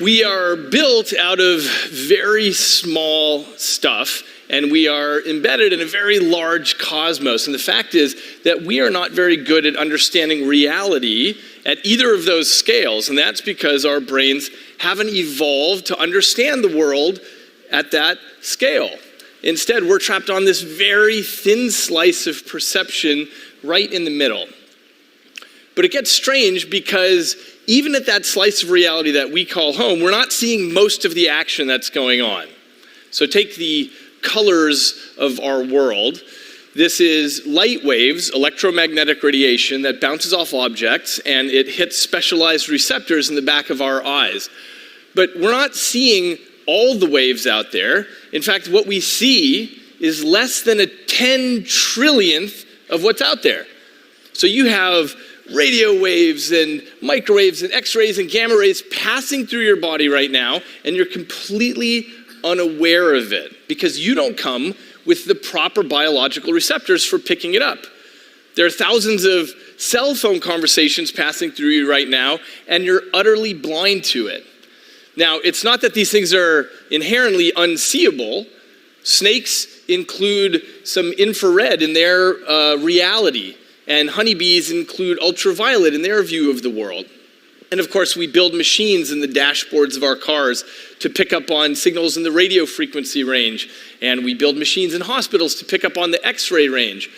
We are built out of very small stuff, and we are embedded in a very large cosmos. And the fact is that we are not very good at understanding reality at either of those scales, and that's because our brains haven't evolved to understand the world at that scale. Instead, we're trapped on this very thin slice of perception right in the middle. But it gets strange because even at that slice of reality that we call home, we're not seeing most of the action that's going on. So take the colors of our world. This is light waves, electromagnetic radiation that bounces off objects, and it hits specialized receptors in the back of our eyes. But we're not seeing all the waves out there. In fact, what we see is less than a 10 trillionth of what's out there. So you have radio waves and microwaves and x-rays and gamma rays passing through your body right now, and you're completely unaware of it because you don't come with the proper biological receptors for picking it up. There are thousands of cell phone conversations passing through you right now, and you're utterly blind to it. Now, it's not that these things are inherently unseeable. Snakes include some infrared in their reality, and honeybees include ultraviolet in their view of the world. And of course, we build machines in the dashboards of our cars to pick up on signals in the radio frequency range. And we build machines in hospitals to pick up on the X-ray range.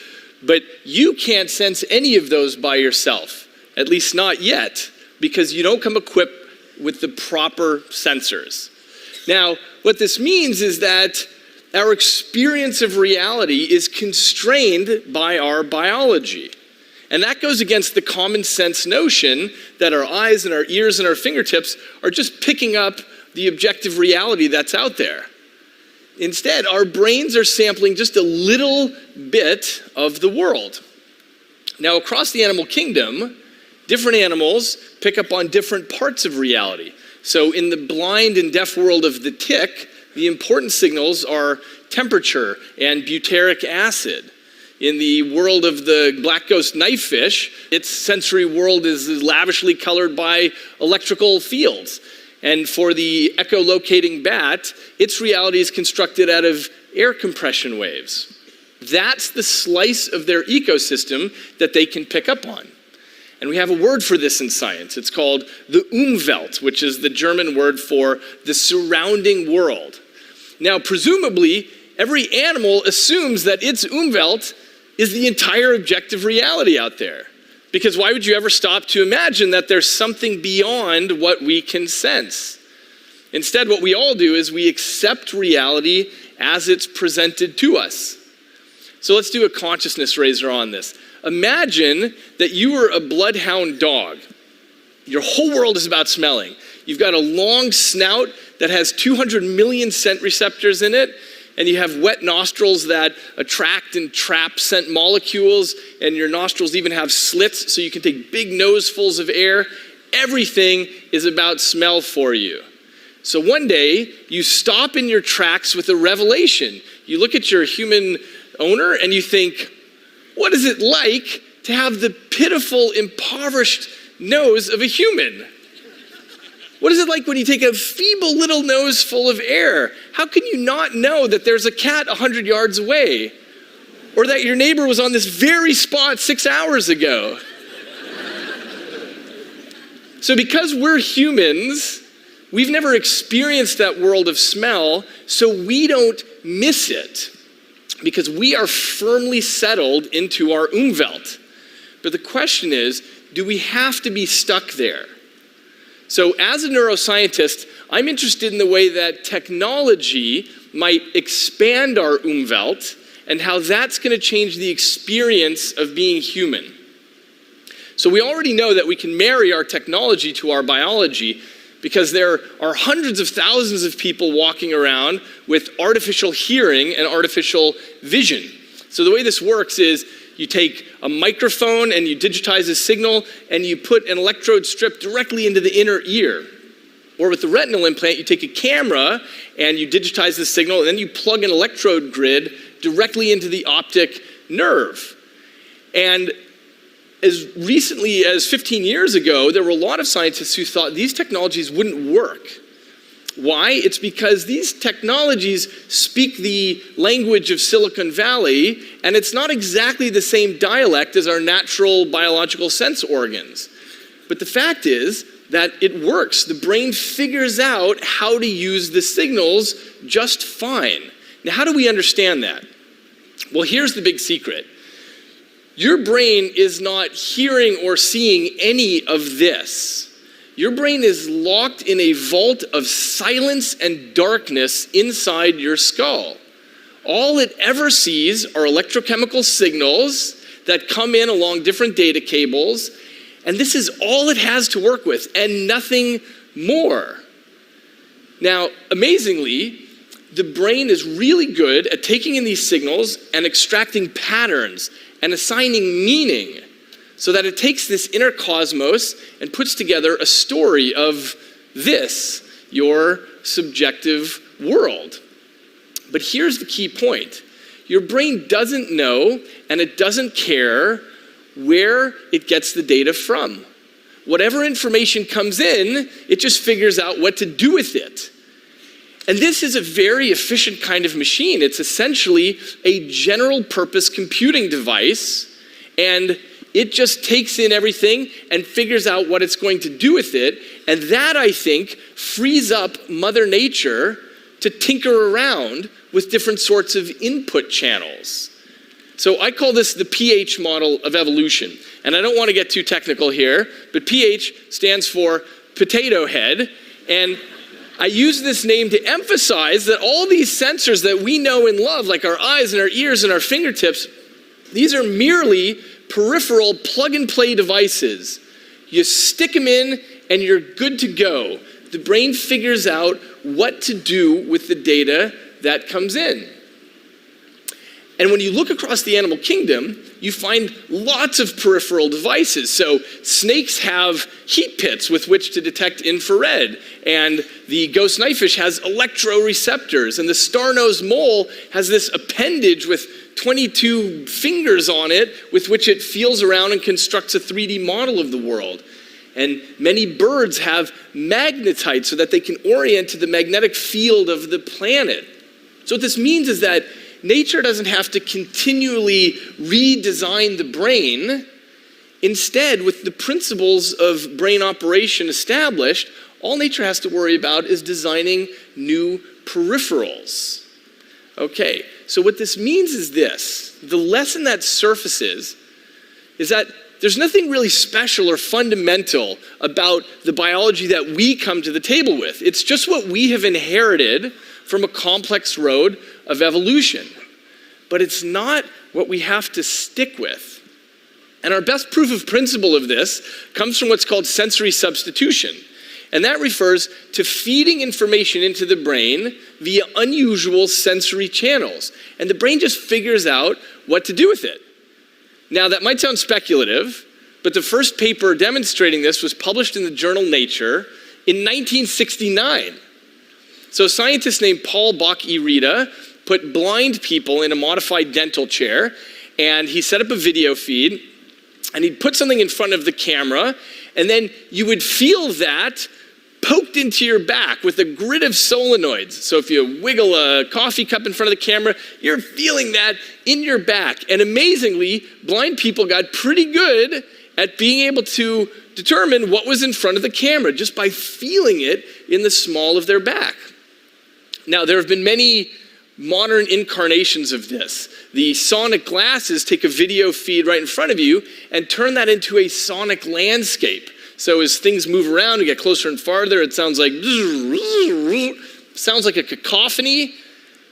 But you can't sense any of those by yourself, at least not yet, because you don't come equipped with the proper sensors. Now, what this means is that our experience of reality is constrained by our biology. And that goes against the common sense notion that our eyes and our ears and our fingertips are just picking up the objective reality that's out there. Instead, our brains are sampling just a little bit of the world. Now, across the animal kingdom, different animals pick up on different parts of reality. So in the blind and deaf world of the tick, the important signals are temperature and butyric acid. In the world of the black ghost knifefish, its sensory world is lavishly colored by electrical fields. And for the echolocating bat, its reality is constructed out of air compression waves. That's the slice of their ecosystem that they can pick up on. And we have a word for this in science. It's called the Umwelt, which is the German word for the surrounding world. Now, presumably, every animal assumes that its Umwelt is the entire objective reality out there. Because why would you ever stop to imagine that there's something beyond what we can sense? Instead, what we all do is we accept reality as it's presented to us. So let's do a consciousness raiser on this. Imagine that you were a bloodhound dog. Your whole world is about smelling. You've got a long snout that has 200 million scent receptors in it, and you have wet nostrils that attract and trap scent molecules, and your nostrils even have slits so you can take big nosefuls of air. Everything is about smell for you. So one day, you stop in your tracks with a revelation. You look at your human owner and you think, what is it like to have the pitiful, impoverished nose of a human? What is it like when you take a feeble little nose full of air? How can you not know that there's a cat 100 yards away? Or that your neighbor was on this very spot 6 hours ago? So because we're humans, we've never experienced that world of smell, so we don't miss it. Because we are firmly settled into our Umwelt. But the question is, do we have to be stuck there? So as a neuroscientist, I'm interested in the way that technology might expand our Umwelt and how that's going to change the experience of being human. So we already know that we can marry our technology to our biology because there are hundreds of thousands of people walking around with artificial hearing and artificial vision. So the way this works is you take a microphone and you digitize a signal and you put an electrode strip directly into the inner ear. Or with the retinal implant, you take a camera and you digitize the signal and then you plug an electrode grid directly into the optic nerve. And as recently as 15 years ago, there were a lot of scientists who thought these technologies wouldn't work Why? It's because these technologies speak the language of Silicon Valley, and it's not exactly the same dialect as our natural biological sense organs. But the fact is that it works. The brain figures out how to use the signals just fine. Now, how do we understand that? Well, here's the big secret. Your brain is not hearing or seeing any of this. Your brain is locked in a vault of silence and darkness inside your skull. All it ever sees are electrochemical signals that come in along different data cables, and this is all it has to work with, and nothing more. Now, amazingly, the brain is really good at taking in these signals and extracting patterns and assigning meaning, so that it takes this inner cosmos and puts together a story of this, your subjective world. But here's the key point. Your brain doesn't know and it doesn't care where it gets the data from. Whatever information comes in, it just figures out what to do with it. And this is a very efficient kind of machine. It's essentially a general purpose computing device, and it just takes in everything and figures out what it's going to do with it. And that, I think, frees up Mother Nature to tinker around with different sorts of input channels. So I call this the pH model of evolution. And I don't want to get too technical here, but pH stands for potato head. And I use this name to emphasize that all these sensors that we know and love, like our eyes and our ears and our fingertips, these are merely peripheral plug-and-play devices. You stick them in and you're good to go. The brain figures out what to do with the data that comes in. And when you look across the animal kingdom, you find lots of peripheral devices. So snakes have heat pits with which to detect infrared, and the ghost knifefish has electroreceptors, and the star-nosed mole has this appendage with 22 fingers on it with which it feels around and constructs a 3D model of the world. And many birds have magnetites so that they can orient to the magnetic field of the planet. So what this means is that nature doesn't have to continually redesign the brain. Instead, with the principles of brain operation established, all nature has to worry about is designing new peripherals. Okay, so what this means is this. The lesson that surfaces is that there's nothing really special or fundamental about the biology that we come to the table with. It's just what we have inherited from a complex road of evolution. But it's not what we have to stick with. And our best proof of principle of this comes from what's called sensory substitution. And that refers to feeding information into the brain via unusual sensory channels. And the brain just figures out what to do with it. Now, that might sound speculative, but the first paper demonstrating this was published in the journal Nature in 1969. So a scientist named Paul Bach-y-Rita put blind people in a modified dental chair, and he set up a video feed, and he'd put something in front of the camera, and then you would feel that poked into your back with a grid of solenoids. So if you wiggle a coffee cup in front of the camera, you're feeling that in your back. And amazingly, blind people got pretty good at being able to determine what was in front of the camera just by feeling it in the small of their back. Now, there have been many modern incarnations of this. The sonic glasses take a video feed right in front of you and turn that into a sonic landscape. So as things move around and get closer and farther, it sounds like a cacophony.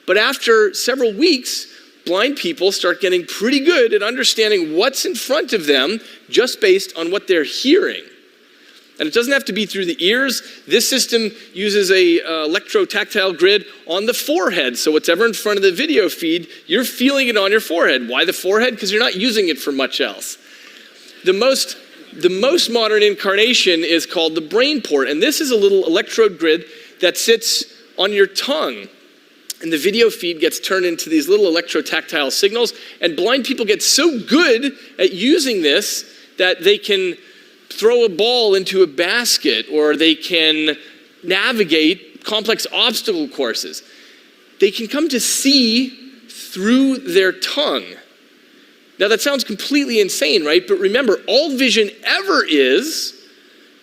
But after several weeks, blind people start getting pretty good at understanding what's in front of them just based on what they're hearing. And it doesn't have to be through the ears. This system uses a electrotactile grid on the forehead. So whatever in front of the video feed, you're feeling it on your forehead. Why the forehead? Because you're not using it for much else. The most modern incarnation is called the brain port. And this is a little electrode grid that sits on your tongue. And the video feed gets turned into these little electrotactile signals. And blind people get so good at using this that they can throw a ball into a basket, or they can navigate complex obstacle courses. They can come to see through their tongue. Now that sounds completely insane, right? But remember, all vision ever is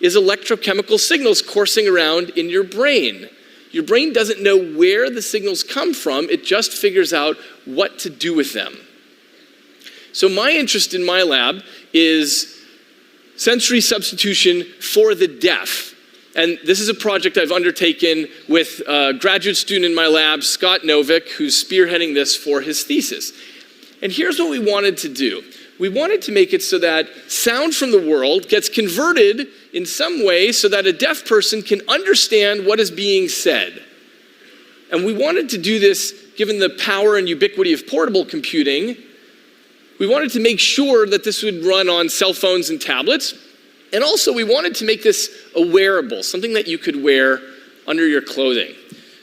electrochemical signals coursing around in your brain. Your brain doesn't know where the signals come from, it just figures out what to do with them. So my interest in my lab is sensory substitution for the deaf. And this is a project I've undertaken with a graduate student in my lab, Scott Novick, who's spearheading this for his thesis. And here's what we wanted to do. We wanted to make it so that sound from the world gets converted in some way so that a deaf person can understand what is being said. And we wanted to do this, given the power and ubiquity of portable computing, we wanted to make sure that this would run on cell phones and tablets. And also we wanted to make this a wearable, something that you could wear under your clothing.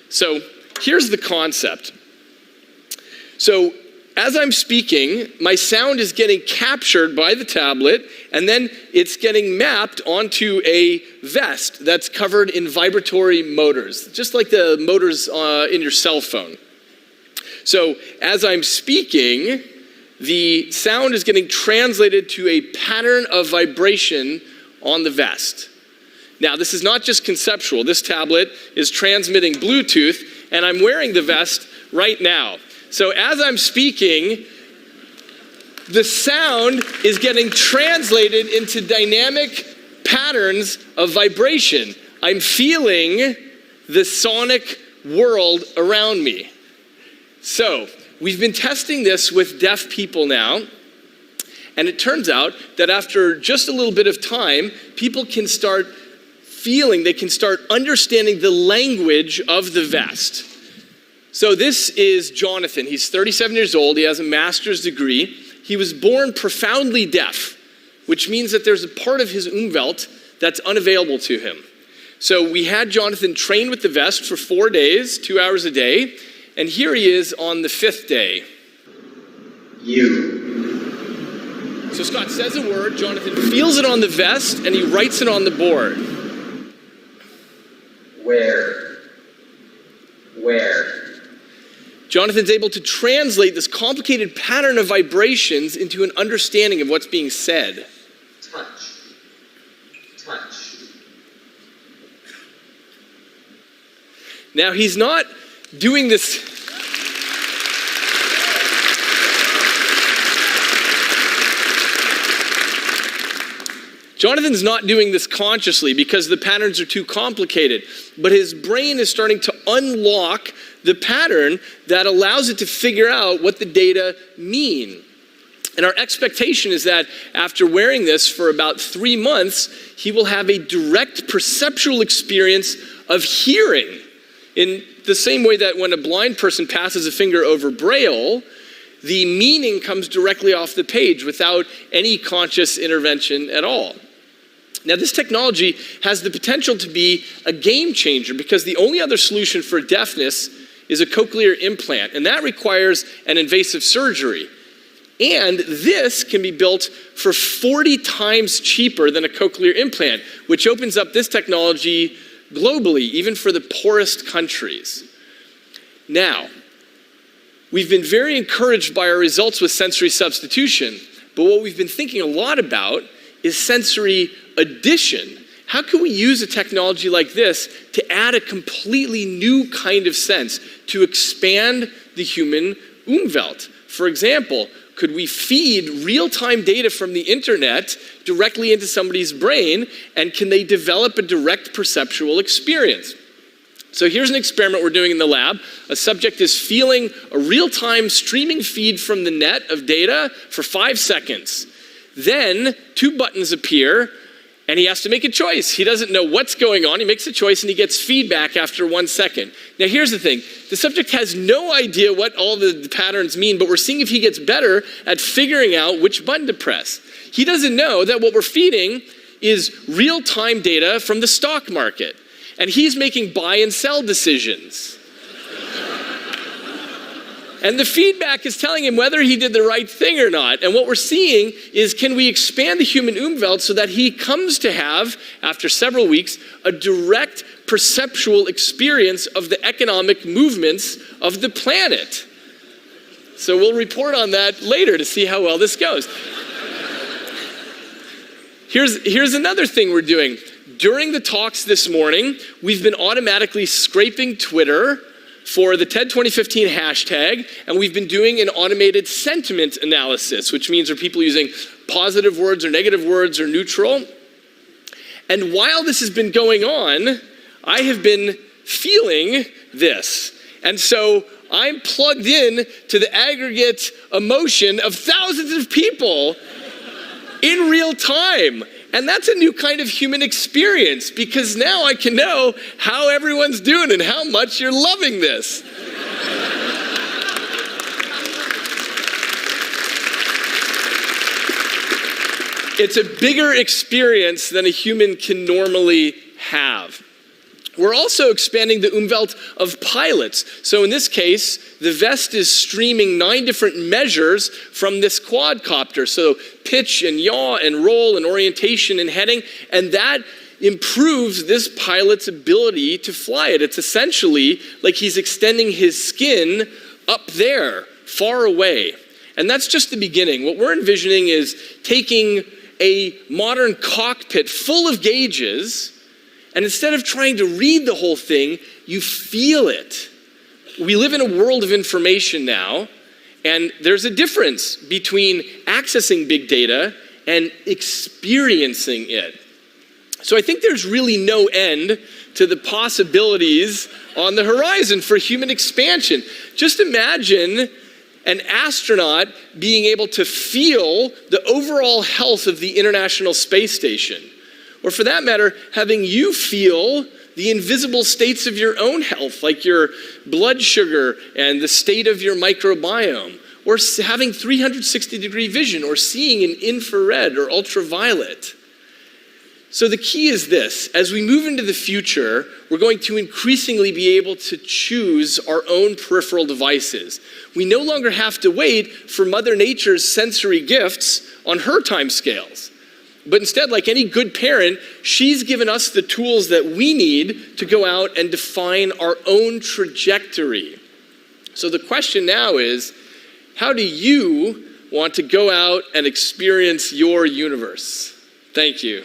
So here's the concept. So as I'm speaking, my sound is getting captured by the tablet, and then it's getting mapped onto a vest that's covered in vibratory motors, just like the motors in your cell phone. So as I'm speaking, the sound is getting translated to a pattern of vibration on the vest. Now, this is not just conceptual. This tablet is transmitting Bluetooth, and I'm wearing the vest right now. So as I'm speaking, the sound is getting translated into dynamic patterns of vibration. I'm feeling the sonic world around me. So we've been testing this with deaf people now, and it turns out that after just a little bit of time, people can start feeling, they can start understanding the language of the vest. So this is Jonathan. He's 37 years old. He has a master's degree. He was born profoundly deaf, which means that there's a part of his Umwelt that's unavailable to him. So we had Jonathan train with the vest for 4 days, 2 hours a day, and here he is on the 5th day. You. So Scott says a word, Jonathan feels it on the vest, and he writes it on the board. Where? Jonathan's able to translate this complicated pattern of vibrations into an understanding of what's being said. Touch. Now, he's not doing this. Jonathan's not doing this consciously because the patterns are too complicated, but his brain is starting to unlock the pattern that allows it to figure out what the data mean. And our expectation is that after wearing this for about 3 months, he will have a direct perceptual experience of hearing. In the same way that when a blind person passes a finger over Braille, the meaning comes directly off the page without any conscious intervention at all. Now, this technology has the potential to be a game changer because the only other solution for deafness is a cochlear implant, and that requires an invasive surgery. And this can be built for 40 times cheaper than a cochlear implant, which opens up this technology globally, even for the poorest countries. Now, we've been very encouraged by our results with sensory substitution, but what we've been thinking a lot about is sensory addition. How can we use a technology like this to add a completely new kind of sense, to expand the human Umwelt? For example, could we feed real-time data from the internet directly into somebody's brain, and can they develop a direct perceptual experience? So here's an experiment we're doing in the lab. A subject is feeling a real-time streaming feed from the net of data for 5 seconds. Then 2 buttons appear, and he has to make a choice. He doesn't know what's going on. He makes a choice, and he gets feedback after 1 second. Now, here's the thing. The subject has no idea what all the patterns mean, but we're seeing if he gets better at figuring out which button to press. He doesn't know that what we're feeding is real-time data from the stock market, and he's making buy and sell decisions. And the feedback is telling him whether he did the right thing or not. And what we're seeing is, can we expand the human Umwelt so that he comes to have, after several weeks, a direct perceptual experience of the economic movements of the planet. So we'll report on that later to see how well this goes. Here's another thing we're doing. During the talks this morning, we've been automatically scraping Twitter for the TED 2015 hashtag, and we've been doing an automated sentiment analysis, which means are people using positive words or negative words or neutral. And while this has been going on, I have been feeling this. And so I'm plugged in to the aggregate emotion of thousands of people in real time. And that's a new kind of human experience, because now I can know how everyone's doing and how much you're loving this. It's a bigger experience than a human can normally have. We're also expanding the Umwelt of pilots. So in this case, the vest is streaming 9 different measures from this quadcopter. So pitch and yaw and roll and orientation and heading. And that improves this pilot's ability to fly it. It's essentially like he's extending his skin up there, far away. And that's just the beginning. What we're envisioning is taking a modern cockpit full of gauges, and instead of trying to read the whole thing, you feel it. We live in a world of information now, and there's a difference between accessing big data and experiencing it. So I think there's really no end to the possibilities on the horizon for human expansion. Just imagine an astronaut being able to feel the overall health of the International Space Station. Or for that matter, having you feel the invisible states of your own health, like your blood sugar and the state of your microbiome, or having 360-degree vision, or seeing in infrared or ultraviolet. So the key is this: as we move into the future, we're going to increasingly be able to choose our own peripheral devices. We no longer have to wait for Mother Nature's sensory gifts on her timescales. But instead, like any good parent, she's given us the tools that we need to go out and define our own trajectory. So the question now is, how do you want to go out and experience your universe? Thank you.